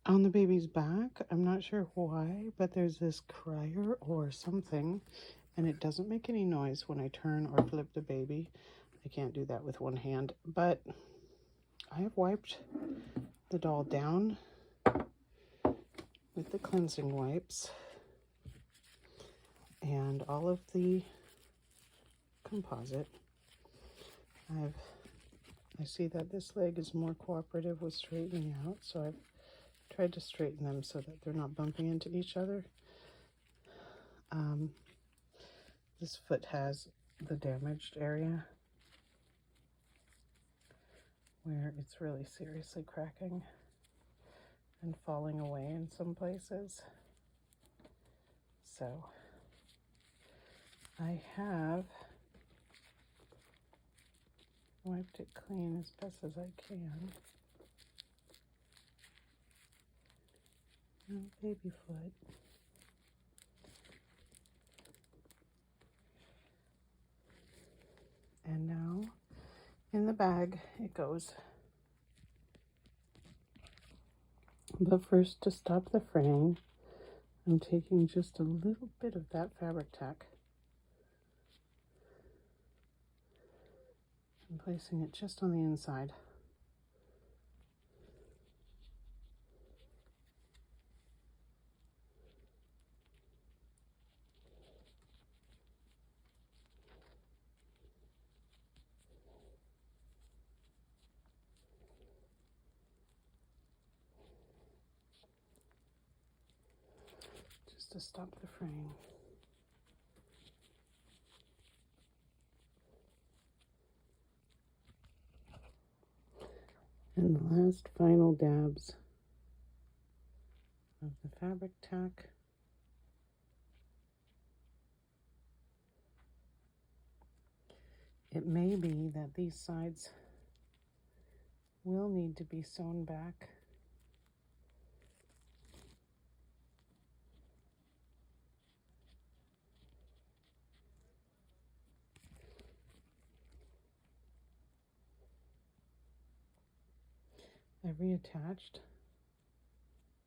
on the baby's back. I'm not sure why, but there's this crier or something, and it doesn't make any noise when I turn or flip the baby. I can't do that with one hand, but I have wiped the doll down with the cleansing wipes and all of the composite. I see that this leg is more cooperative with straightening out, so I've tried to straighten them so that they're not bumping into each other. This foot has the damaged area where it's really seriously cracking and falling away in some places. So I have wiped it clean as best as I can. Oh, baby foot. And now in the bag it goes. But first, to stop the fraying, I'm taking just a little bit of that fabric tack and placing it just on the inside. Just to stop the fraying. And the last final dabs of the fabric tack. It may be that these sides will need to be sewn back. I reattached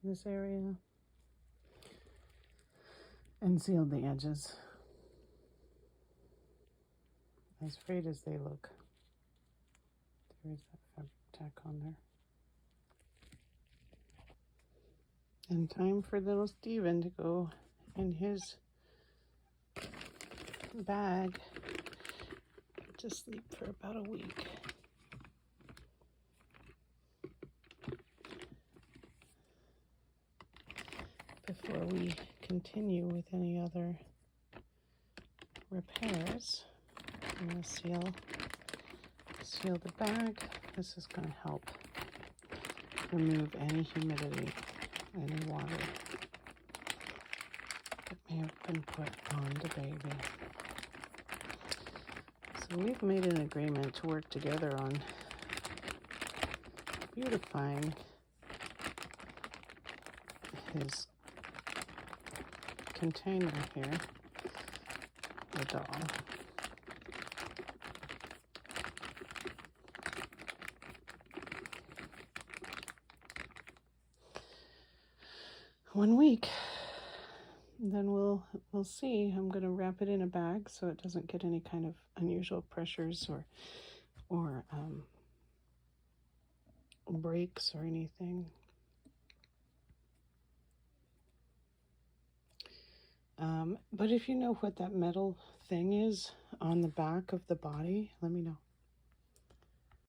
this area and sealed the edges. As frayed as they look, there is that fabric tack on there. And time for little Steven to go in his bag to sleep for about a week. Before we continue with any other repairs, I'm going to seal the bag. This is going to help remove any humidity, any water that may have been put on the baby. So we've made an agreement to work together on beautifying his container here, the doll. One week, then we'll see. I'm going to wrap it in a bag so it doesn't get any kind of unusual pressures or breaks or anything. But if you know what that metal thing is on the back of the body, let me know.